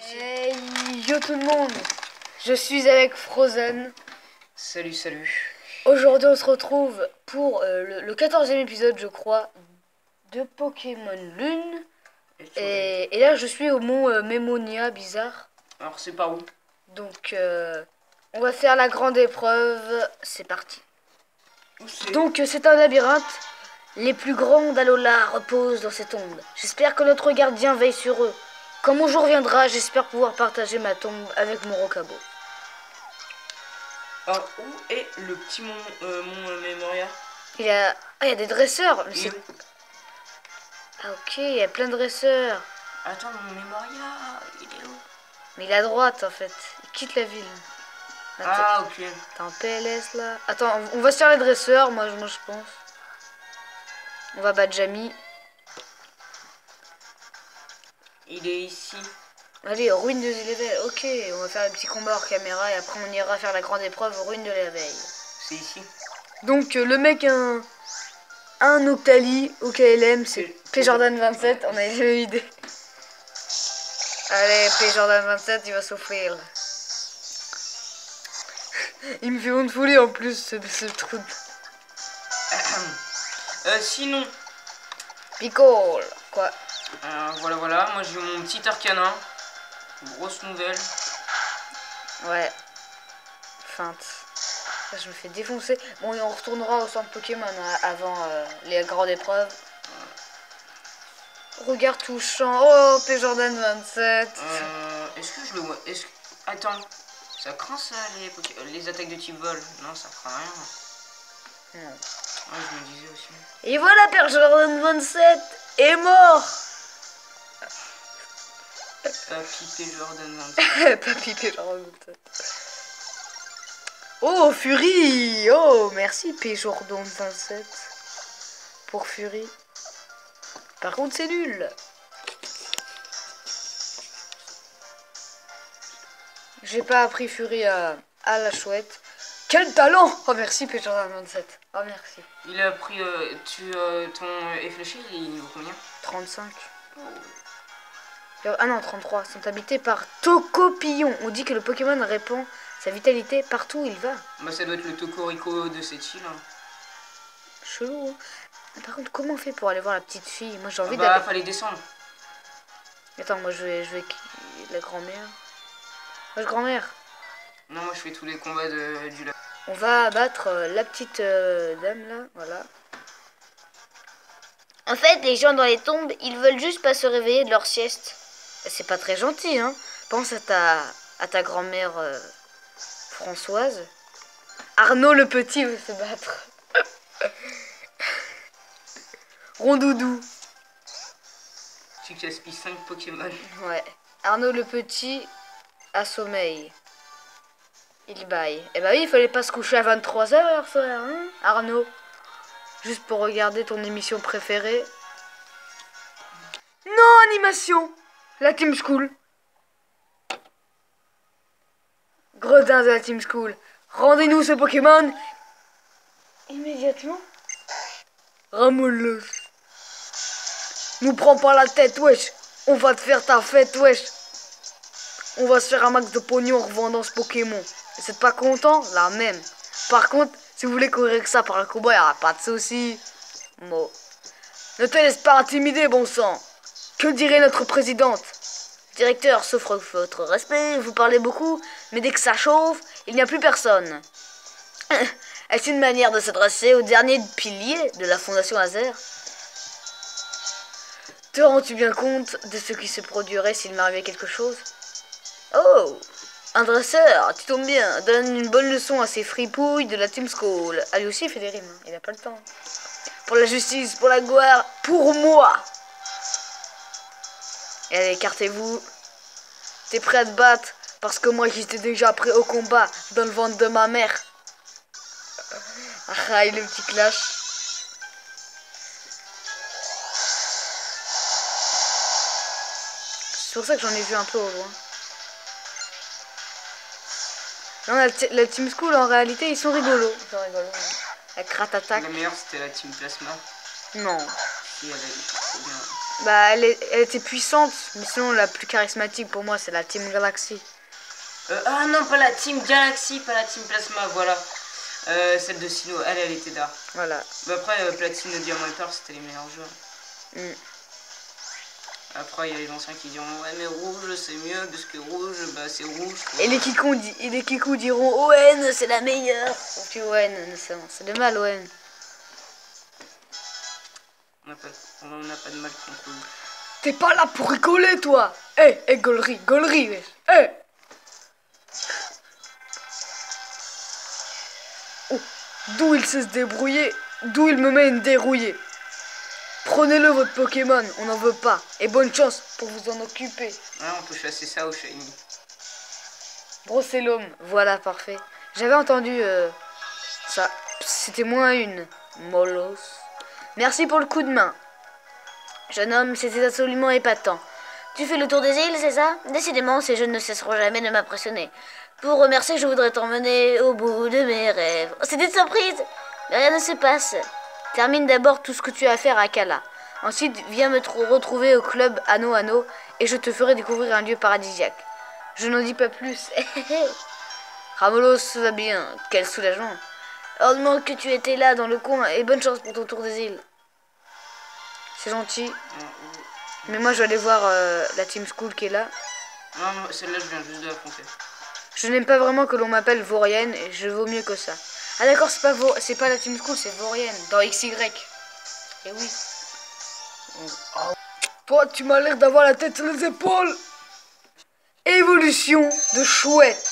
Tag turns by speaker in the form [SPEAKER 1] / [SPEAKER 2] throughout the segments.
[SPEAKER 1] Hey, yo tout le monde, je suis avec Frozen.
[SPEAKER 2] Salut, salut.
[SPEAKER 1] Aujourd'hui on se retrouve pour le 14e épisode je crois de Pokémon Lune. Et là je suis au mont Mémonia, bizarre.
[SPEAKER 2] Alors c'est par où?
[SPEAKER 1] Donc on va faire la grande épreuve, c'est parti. Donc c'est un labyrinthe. Les plus grands d'Alola reposent dans cette tombe. J'espère que notre gardien veille sur eux. Quand mon jour viendra, j'espère pouvoir partager ma tombe avec mon Rocabo.
[SPEAKER 2] Alors où est le petit mont Mémoria?
[SPEAKER 1] Il y a... Ah, il y a des dresseurs. Mais ah ok, il y a plein de dresseurs.
[SPEAKER 2] Attends, mon Mémoria, il est où?
[SPEAKER 1] Mais il est à droite en fait. Il quitte la ville. Attends,
[SPEAKER 2] ah ok.
[SPEAKER 1] t'es en PLS là. Attends, on va se faire les dresseurs, moi je pense. On va battre Jamie.
[SPEAKER 2] Il est ici.
[SPEAKER 1] Allez, ruine de l'éveil. Ok, on va faire un petit combat hors caméra et après on ira faire la grande épreuve ruine de l'éveil.
[SPEAKER 2] C'est ici.
[SPEAKER 1] Donc le mec a un Octali au KLM, c'est P-Jordan 27, on a eu idée. Allez, P-Jordan 27, il va souffrir. Il me fait honte folie en plus, ce truc.
[SPEAKER 2] Sinon.
[SPEAKER 1] Picole, quoi.
[SPEAKER 2] Voilà, moi j'ai mon petit Arcanin. Grosse nouvelle.
[SPEAKER 1] Ouais. Feinte. Là, je me fais défoncer. Bon, et on retournera au centre Pokémon avant les grandes épreuves. Regard touchant. Oh, P-Jordan 27.
[SPEAKER 2] Est-ce que je le vois? Attends. Ça craint ça les attaques de type vol? Non, ça craint rien.
[SPEAKER 1] Non.
[SPEAKER 2] Ouais, je me disais aussi.
[SPEAKER 1] Et voilà, P-Jordan 27 est mort.
[SPEAKER 2] Papy P-Jordan 27.
[SPEAKER 1] Papy P-Jordan 27. Oh, Fury. Oh, merci P-Jordan 27 pour Fury. Par contre, c'est nul. J'ai pas appris Fury à la chouette. Quel talent! Oh merci P-Jordan 27. Oh merci.
[SPEAKER 2] Il a pris ton effléché, il est niveau combien?
[SPEAKER 1] 35. Oh. Ah non, 33. Sont habités par Tocopillon. On dit que le Pokémon répand sa vitalité partout où il va.
[SPEAKER 2] Bah ça doit être le Tocorico de cette île. Hein.
[SPEAKER 1] Chelou. Hein. Par contre, comment on fait pour aller voir la petite fille? Moi j'ai envie
[SPEAKER 2] d'aller...
[SPEAKER 1] d'aller...
[SPEAKER 2] fallait descendre.
[SPEAKER 1] Attends, moi je vais la grand-mère. Moi grand-mère.
[SPEAKER 2] Non, moi je fais tous les combats du lac.
[SPEAKER 1] On va abattre la petite dame là, voilà. En fait, les gens dans les tombes, ils veulent juste pas se réveiller de leur sieste. C'est pas très gentil, hein. Pense à ta grand-mère Françoise. Arnaud le petit veut se battre. Rondoudou.
[SPEAKER 2] Tu gaspilles 5 Pokémon.
[SPEAKER 1] Ouais. Arnaud le petit a sommeil. Il baille. Eh bah oui, il fallait pas se coucher à 23h hier soir, hein, Arnaud. Juste pour regarder ton émission préférée. Non, animation. La Team School. Gredin de la Team School. Rendez-nous ce Pokémon. Immédiatement. Ramollos. Nous prends pas la tête, wesh. On va te faire ta fête, wesh. On va se faire un max de pognon en revendant ce Pokémon. Et c'est pas content? La même. Par contre, si vous voulez courir que ça par le combat, il n'y aura pas de soucis. Bon. Ne te laisse pas intimider, bon sang. Que dirait notre présidente? Directeur, sauf votre respect, vous parlez beaucoup, mais dès que ça chauffe, il n'y a plus personne. Est-ce une manière de s'adresser au dernier pilier de la Fondation Azer? Te rends-tu bien compte de ce qui se produirait s'il m'arrivait quelque chose? Oh, un dresseur, tu tombes bien, donne une bonne leçon à ces fripouilles de la Team School. Ah, lui aussi il fait des rimes, hein. Il n'a pas le temps. Pour la justice, pour la gloire, pour moi. Et allez, écartez-vous. T'es prêt à te battre? Parce que moi j'étais déjà prêt au combat dans le ventre de ma mère. Ah, le petit clash. C'est pour ça que j'en ai vu un peu au loin. Non, la Team School, en réalité, ils sont rigolos. Ils sont rigolos. La Crat Attack.
[SPEAKER 2] La meilleure, c'était la Team Plasma.
[SPEAKER 1] Non.
[SPEAKER 2] Si, elle est trop bien.
[SPEAKER 1] Bah, elle était puissante, mais sinon la plus charismatique pour moi c'est la Team Galaxy.
[SPEAKER 2] Ah non, pas la Team Galaxy, pas la Team Plasma, voilà. Celle de Sino, elle était d'art.
[SPEAKER 1] Voilà.
[SPEAKER 2] Bah après, Platine, Diamant et Pearl, c'était les meilleurs joueurs.
[SPEAKER 1] Mm.
[SPEAKER 2] Après, il y a les anciens qui diront ouais, mais rouge c'est mieux parce que rouge, bah c'est rouge. Quoi.
[SPEAKER 1] Et les Kikou diront ON c'est la meilleure. Tu ON, c'est de mal ON.
[SPEAKER 2] On n'a pas de mal contre eux.
[SPEAKER 1] T'es pas là pour rigoler toi. Eh, gaulerie, wesh. Eh. Oh, d'où il sait se débrouiller, d'où il me met une dérouillée. Prenez-le votre Pokémon, on n'en veut pas. Et bonne chance pour vous en occuper.
[SPEAKER 2] Ouais, on peut chasser ça au shiny.
[SPEAKER 1] Brosser l'homme, voilà, parfait. J'avais entendu ça. C'était moins une. Molos. Merci pour le coup de main. Jeune homme, c'était absolument épatant. Tu fais le tour des îles, c'est ça? Décidément, ces jeunes ne cesseront jamais de m'impressionner. Pour remercier, je voudrais t'emmener au bout de mes rêves. Oh, c'est une surprise! Mais rien ne se passe. Termine d'abord tout ce que tu as à faire à Kala. Ensuite, viens me retrouver au club Anno Anno et je te ferai découvrir un lieu paradisiaque. Je n'en dis pas plus. Ramolos va bien. Quel soulagement. Heureusement que tu étais là dans le coin et bonne chance pour ton tour des îles. C'est gentil. Mais moi, je vais aller voir la Team School qui est là.
[SPEAKER 2] Non, celle-là, je viens juste de l'affronter.
[SPEAKER 1] Je n'aime pas vraiment que l'on m'appelle Vaurienne et je vaux mieux que ça. Ah d'accord, c'est pas la Team School, c'est Vaurienne, dans XY. Et oui. Oh. Toi, tu m'as l'air d'avoir la tête sur les épaules. Évolution de chouette.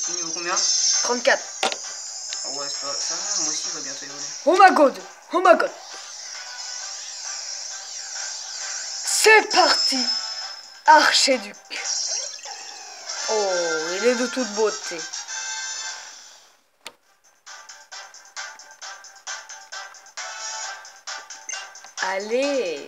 [SPEAKER 2] Niveau combien?
[SPEAKER 1] 34.
[SPEAKER 2] Oh ouais, c'est pas ça, moi aussi, il va bientôt évoluer.
[SPEAKER 1] Oh my god. C'est parti. Archéduc. Oh, il est de toute beauté. Allez.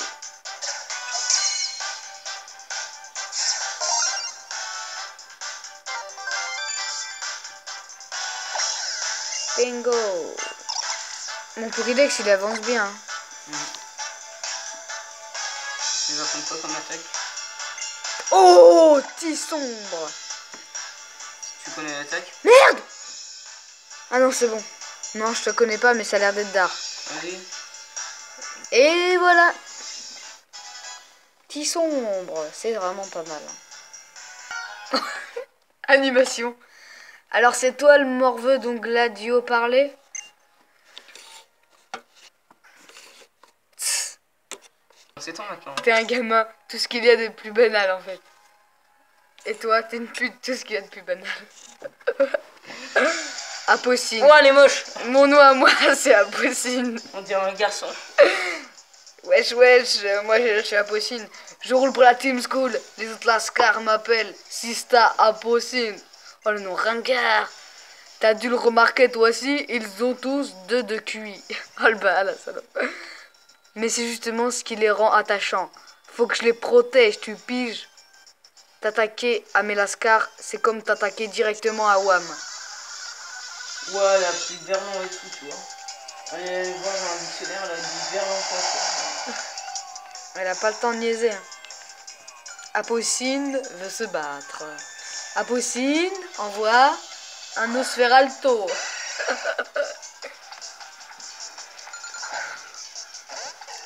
[SPEAKER 1] Bingo. Mon Pokédex, il avance bien.
[SPEAKER 2] Il va prendre quoi comme attaque?
[SPEAKER 1] Oh, Tissombre.
[SPEAKER 2] Tu connais l'attaque?
[SPEAKER 1] Merde. Ah non, c'est bon. Non, je te connais pas, mais ça a l'air d'être d'art.
[SPEAKER 2] Vas-y.
[SPEAKER 1] Et voilà. Tissombre, c'est vraiment pas mal. Hein. Animation. Alors c'est toi le morveux dont Gladio parlait?
[SPEAKER 2] C'est toi maintenant.
[SPEAKER 1] T'es un gamin, tout ce qu'il y a de plus banal en fait. Et toi, t'es une pute, tout ce qu'il y a de plus banal. Apocine.
[SPEAKER 2] Oh, elle est moche.
[SPEAKER 1] Mon nom à moi, c'est Apocine.
[SPEAKER 2] On dirait un garçon.
[SPEAKER 1] Wesh, moi je suis Apocine. Je roule pour la Team School. Les autres lascars m'appellent Sista Apocine. Oh le nom ringard. T'as dû le remarquer toi aussi, ils ont tous deux de QI. Oh le bas, la salope. Mais c'est justement ce qui les rend attachants. Faut que je les protège, tu piges. T'attaquer à mes lascars, c'est comme t'attaquer directement à Wam.
[SPEAKER 2] Ouais, elle a pris Verlan et tout, tu vois. Allez voir dans un dictionnaire, elle a dit Verlan quoi.
[SPEAKER 1] Elle a pas le temps de niaiser. Hein. Apocine veut se battre. Apocine envoie un Osferalto.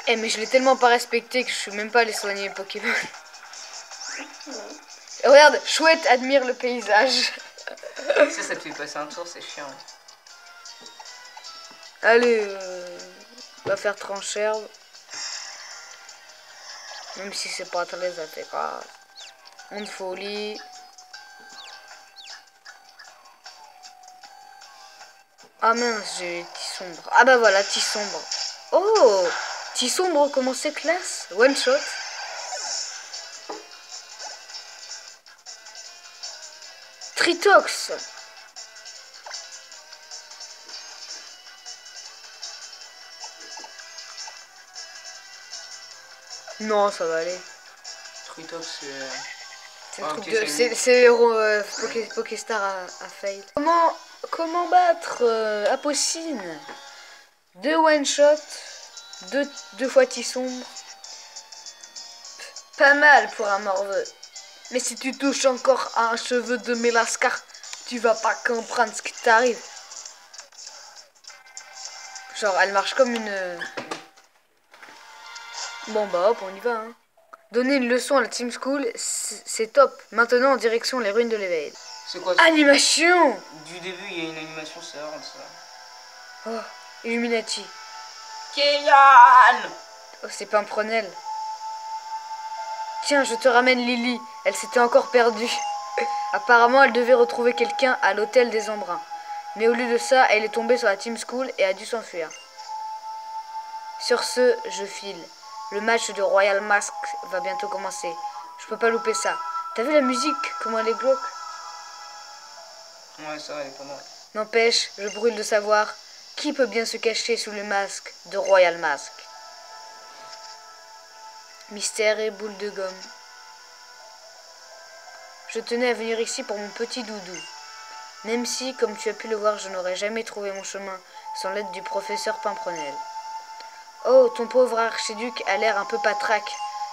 [SPEAKER 1] Eh mais je l'ai tellement pas respecté que je suis même pas allé soigner les Pokémon. Regarde, chouette admire le paysage.
[SPEAKER 2] Ça te fait passer un tour, c'est chiant.
[SPEAKER 1] Allez, on va faire trancherbe. Même si c'est pas très efficace. Une folie. Ah mince, j'ai Tissombre. Ah bah voilà, Tissombre. Oh, Tissombre, comment c'est classe? One shot. Tritox. Non, ça va aller.
[SPEAKER 2] Tritox,
[SPEAKER 1] C'est le truc de... C'est Pokéstar à fail. Comment battre Apocine? 2 one shot, 2 fois Tissombre. Pas mal pour un morveux. Mais si tu touches encore à un cheveu de Mélascar, tu vas pas comprendre ce qui t'arrive. Genre, elle marche comme une... Bon bah hop, on y va. Hein. Donner une leçon à la Team School, c'est top. Maintenant, en direction les ruines de l'éveil.
[SPEAKER 2] C'est quoi ça?
[SPEAKER 1] Animation!
[SPEAKER 2] Du début, il y a une animation, c'est hard ça.
[SPEAKER 1] Oh, Illuminati.
[SPEAKER 2] Kélian!
[SPEAKER 1] Oh, c'est Pimprenel. Tiens, je te ramène Lily. Elle s'était encore perdue. Apparemment, elle devait retrouver quelqu'un à l'hôtel des Embruns. Mais au lieu de ça, elle est tombée sur la Team School et a dû s'enfuir. Sur ce, je file. Le match de Royal Mask va bientôt commencer. Je peux pas louper ça. T'as vu la musique? Comment elle est glauque?
[SPEAKER 2] Ouais, ça, elle est pas mal.
[SPEAKER 1] N'empêche, je brûle de savoir qui peut bien se cacher sous le masque de Royal Mask. Mystère et boule de gomme. Je tenais à venir ici pour mon petit doudou. Même si, comme tu as pu le voir, je n'aurais jamais trouvé mon chemin sans l'aide du professeur Pimprenel. Oh, ton pauvre archiduc a l'air un peu patraque.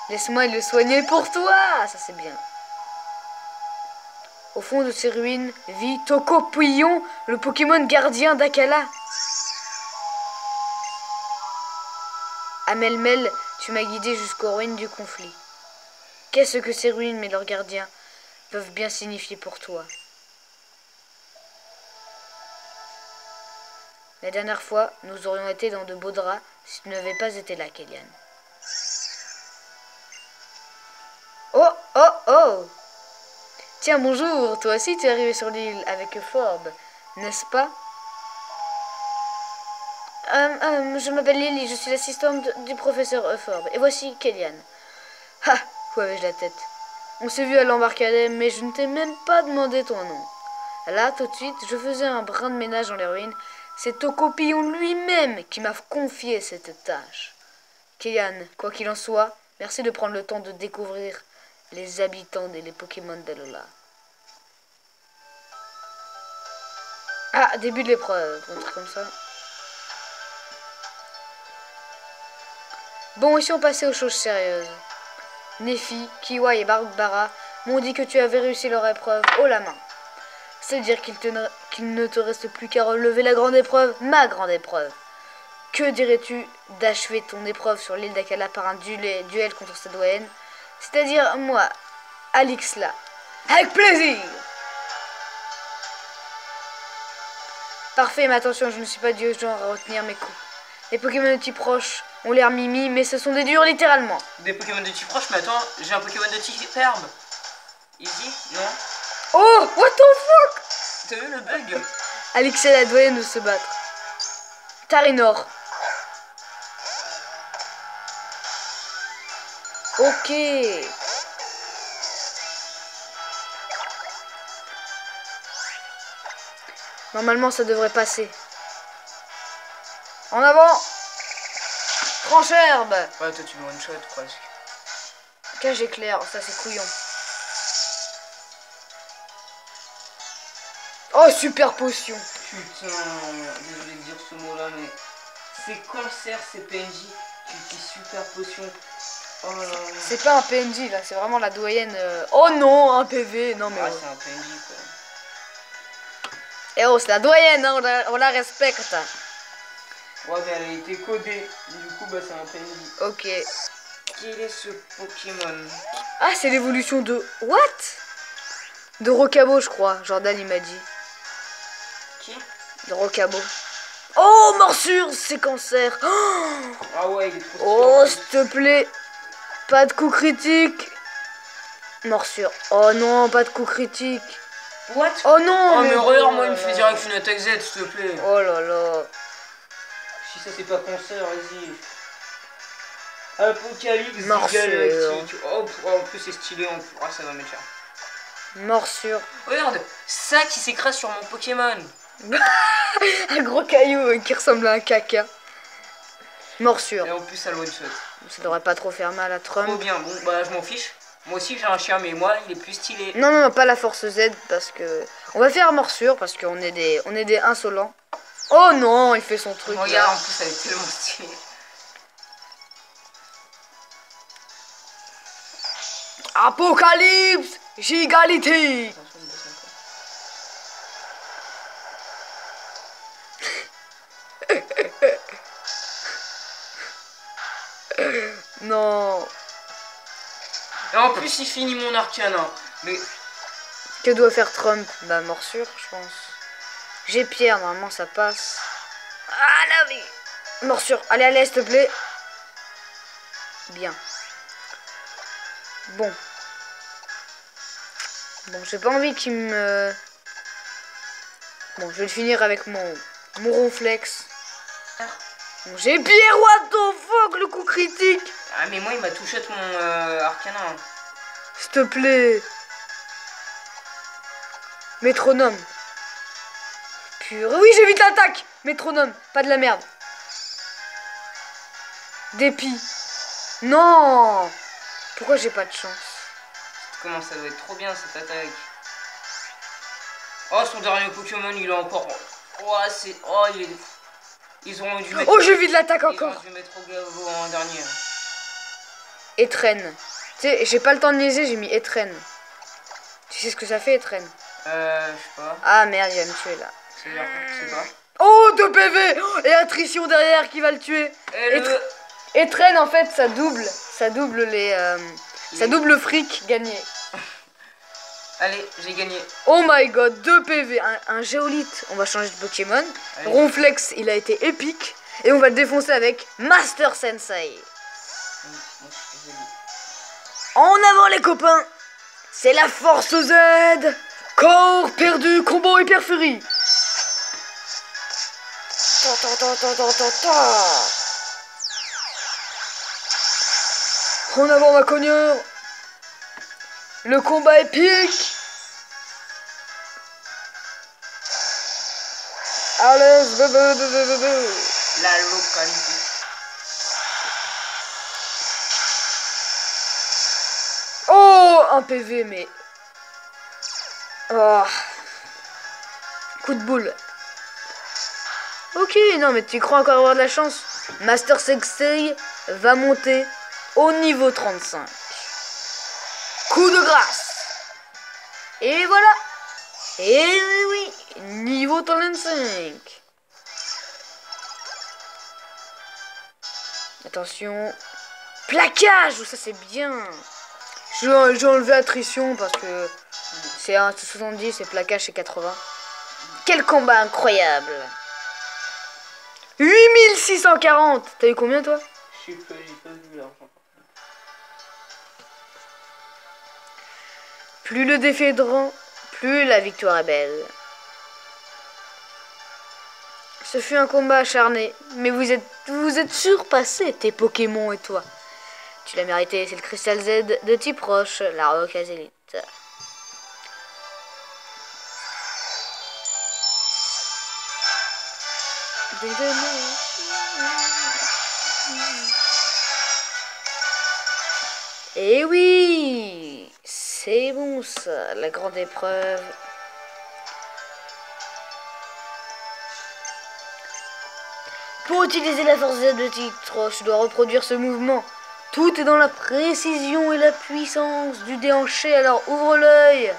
[SPEAKER 1] Laisse-moi le soigner pour toi. Ça, c'est bien. Au fond de ces ruines vit Tocopillon, le Pokémon gardien d'Akala. Amelmel, tu m'as guidé jusqu'aux ruines du conflit. Qu'est-ce que ces ruines, mais leurs gardiens, peuvent bien signifier pour toi? La dernière fois, nous aurions été dans de beaux draps si tu n'avais pas été là, Kélian. Oh, oh, oh! Tiens, bonjour, toi aussi tu es arrivé sur l'île avec Forbes, n'est-ce pas? Je m'appelle Lily, je suis l'assistante du professeur Forbes, et voici Kélian. Ah, où avais-je la tête? On s'est vu à l'embarcadère, mais je ne t'ai même pas demandé ton nom. Là, tout de suite, je faisais un brin de ménage dans les ruines. C'est Tocopillon lui-même qui m'a confié cette tâche. Kélian, quoi qu'il en soit, merci de prendre le temps de découvrir les habitants et les Pokémon d'Alola. Ah, début de l'épreuve, un truc comme ça. Bon, ici on passait aux choses sérieuses. Nefi, Kiwa et Barbara m'ont dit que tu avais réussi leur épreuve haut la main. C'est-à-dire qu'il ne te reste plus qu'à relever la grande épreuve, ma grande épreuve. Que dirais-tu d'achever ton épreuve sur l'île d'Akala par un duel contre cette doyenne? C'est-à-dire moi, Alix là. Avec plaisir! Parfait, mais attention, je ne suis pas du genre à retenir mes coups. Les Pokémon de type roche ont l'air mimi, mais ce sont des durs littéralement.
[SPEAKER 2] Des Pokémon de type roche, mais attends, j'ai un Pokémon de type herbe. Easy? Non?
[SPEAKER 1] Oh, what the fuck?
[SPEAKER 2] T'as vu le bug?
[SPEAKER 1] Alix et la doyenne de se battre. Tarinor. Ok. Normalement, ça devrait passer. En avant. Tranche herbe.
[SPEAKER 2] Ouais, toi tu me one shot presque.
[SPEAKER 1] Cage éclair, ça c'est couillon. Oh, super potion.
[SPEAKER 2] Putain, désolé de dire ce mot-là, mais c'est cancer ces PNJ qui utilisent super potion. Oh là là.
[SPEAKER 1] C'est pas un PNJ là, c'est vraiment la doyenne. Oh non, un PV. Non mais.
[SPEAKER 2] Ouais,
[SPEAKER 1] Oh.
[SPEAKER 2] c'est un PNJ quoi.
[SPEAKER 1] Eh oh, c'est la doyenne, hein, on la respecte.
[SPEAKER 2] Ouais, mais elle a été codée. Du coup, bah, c'est un PNJ.
[SPEAKER 1] Ok.
[SPEAKER 2] Quel est ce Pokémon?
[SPEAKER 1] Ah, c'est l'évolution de. What? De Rocabo, je crois. Jordan, il m'a dit.
[SPEAKER 2] Qui?
[SPEAKER 1] De Rocabo. Oh, morsure, c'est cancer.
[SPEAKER 2] Ah ouais, il est trop
[SPEAKER 1] Oh,
[SPEAKER 2] stylé.
[SPEAKER 1] s'il te plaît. Pas de coup critique. Morsure. Oh non, pas de coup critique.
[SPEAKER 2] What?
[SPEAKER 1] Oh non.
[SPEAKER 2] Oh, mais regarde, moi, il me
[SPEAKER 1] là
[SPEAKER 2] fait
[SPEAKER 1] là.
[SPEAKER 2] direct une attaque Z, s'il te plaît.
[SPEAKER 1] Oh là là.
[SPEAKER 2] Si ça, c'est pas cancer, vas-y. Apocalypse
[SPEAKER 1] Morsure.
[SPEAKER 2] galactique. Oh, en plus, c'est stylé. Ah, ça va mettre cher.
[SPEAKER 1] Morsure.
[SPEAKER 2] Regarde, ça qui s'écrase sur mon Pokémon.
[SPEAKER 1] Un gros caillou qui ressemble à un caca. Morsure.
[SPEAKER 2] Et en plus, ça le one shot.
[SPEAKER 1] Ça devrait pas trop faire mal à Trump.
[SPEAKER 2] Trop bien. Bon, bah, je m'en fiche. Moi aussi, j'ai un chien, mais moi, il est plus stylé.
[SPEAKER 1] Non, non, non, pas la force Z parce que. On va faire morsure parce qu'on est des insolents. Oh non, il fait son truc.
[SPEAKER 2] Regarde,
[SPEAKER 1] là.
[SPEAKER 2] en plus, elle est tellement stylée.
[SPEAKER 1] Apocalypse Gigalité.
[SPEAKER 2] Attention, il me baisse un peu.
[SPEAKER 1] Non.
[SPEAKER 2] Et en plus, il finit mon arcana. Mais
[SPEAKER 1] Que doit faire Trump? Bah, morsure, je pense. J'ai Pierre, normalement ça passe. Ah là oui. Morsure. Allez, allez, s'il te plaît. Bien. Bon. Bon, j'ai pas envie qu'il me... Bon, je vais le finir avec mon ronflex. Bon, j'ai Pierre, what the fuck, le coup critique.
[SPEAKER 2] ah, mais moi, il m'a touché mon arcana.
[SPEAKER 1] S'il te plaît. Métronome. Purée. Oui, j'évite l'attaque. Métronome, pas de la merde. Dépit. Non. Pourquoi j'ai pas de chance?
[SPEAKER 2] Comment ça doit être trop bien cette attaque. Oh, son dernier Pokémon, il est encore... Oh, c'est... Oh, il est... Ils ont dû mettre...
[SPEAKER 1] Oh, j'évite l'attaque
[SPEAKER 2] Ils ont
[SPEAKER 1] encore.
[SPEAKER 2] dû mettre au gavo en dernier.
[SPEAKER 1] Étrennes. Tu sais, j'ai pas le temps de niaiser, j'ai mis étrennes. Tu sais ce que ça fait, étrennes?
[SPEAKER 2] Je sais pas.
[SPEAKER 1] Ah merde, il va me tuer là.
[SPEAKER 2] C'est-à-dire que je sais pas.
[SPEAKER 1] Oh, 2 PV. Et attrition derrière qui va le tuer.
[SPEAKER 2] Et le...
[SPEAKER 1] Étrennes, en fait, ça double. Ça double les... Ça double le fric gagné.
[SPEAKER 2] Allez, j'ai gagné.
[SPEAKER 1] Oh my god, 2 PV. Un géolite. On va changer de Pokémon.
[SPEAKER 2] Allez.
[SPEAKER 1] Ronflex, il a été épique. Et on va le défoncer avec Master Sensei. En avant les copains. C'est la force Z. Corps perdu, combo hyper furie. En avant ma cogneur. Le combat épique. Allez,
[SPEAKER 2] La localité.
[SPEAKER 1] Oh, un PV, mais... Oh. Coup de boule. Ok, non, mais tu crois encore avoir de la chance. Master Sensei va monter au niveau 35. Coup de grâce. Et voilà. Et oui, niveau 35. Attention. Plaquage, ça c'est bien. J'ai enlevé attrition parce que c'est 70 et plaquage c'est 80. Quel combat incroyable. 8640. T'as eu combien toi?
[SPEAKER 2] Je sais pas, j'ai pas vu l'argent.
[SPEAKER 1] Plus le défi est grand, plus la victoire est belle. Ce fut un combat acharné, mais vous êtes surpassés, tes Pokémon et toi. Tu l'as mérité, c'est le Cristal Z de type roche, la Rock Azélite. Et oui, c'est bon ça, la grande épreuve. Pour utiliser la force Z de titre, tu dois reproduire ce mouvement. Tout est dans la précision et la puissance du déhanché, alors ouvre l'œil.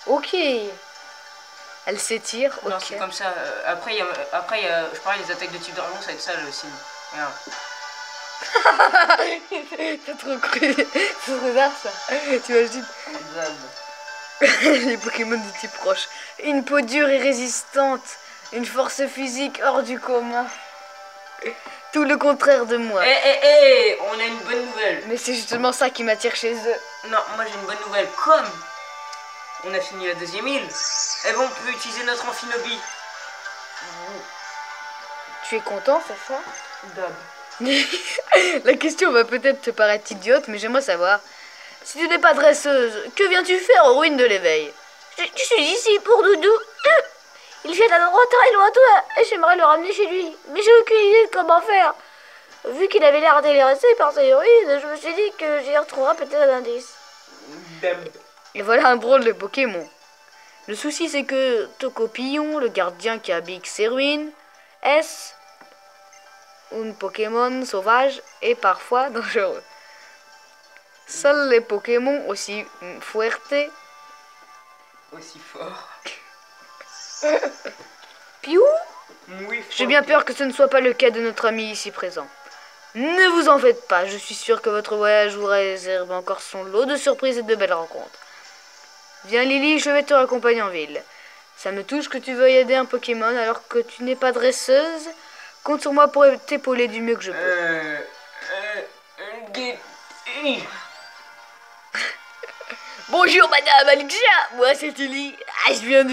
[SPEAKER 1] Ok. Elle s'étire,
[SPEAKER 2] Non,
[SPEAKER 1] ok.
[SPEAKER 2] c'est comme ça. Après, je parlais des attaques de type dragon, ça va être ça le signe. Regarde.
[SPEAKER 1] T'as trop cru. C'est trop bizarre ça. T'imagines? Les Pokémon de type roche. Une peau dure et résistante. Une force physique hors du commun. Tout le contraire de moi.
[SPEAKER 2] On a une bonne nouvelle.
[SPEAKER 1] Mais c'est justement ça qui m'attire chez eux.
[SPEAKER 2] Non, moi j'ai une bonne nouvelle. Comme on a fini la deuxième île, eh ben on peut utiliser notre Amphinobie.
[SPEAKER 1] Tu es content, c'est ça?
[SPEAKER 2] Dab.
[SPEAKER 1] La question va peut-être te paraître idiote, mais j'aimerais savoir. Si tu n'es pas dresseuse, que viens-tu faire aux ruines de l'éveil?
[SPEAKER 3] Je suis ici pour Doudou. Il vient d'un endroit très lointain et j'aimerais le ramener chez lui. Mais j'ai aucune idée de comment faire. Vu qu'il avait l'air intéressé par ces ruines, je me suis dit que j'y retrouverais peut-être un indice.
[SPEAKER 2] Dab.
[SPEAKER 1] Et voilà un drôle de Pokémon. Le souci, c'est que Tocopillon, le gardien qui habite ses ruines, est un Pokémon sauvage et parfois dangereux. Seuls les Pokémon aussi fuertes,
[SPEAKER 2] Aussi fort.
[SPEAKER 1] Piou,
[SPEAKER 2] Oui,
[SPEAKER 1] j'ai bien peur que ce ne soit pas le cas de notre ami ici présent. Ne vous en faites pas, je suis sûr que votre voyage vous réserve encore son lot de surprises et de belles rencontres. Viens Lily, je vais te raccompagner en ville. Ça me touche que tu veuilles aider un Pokémon alors que tu n'es pas dresseuse. Compte sur moi pour t'épauler du mieux que je peux. Bonjour madame Alexia, moi c'est Lily. Je viens de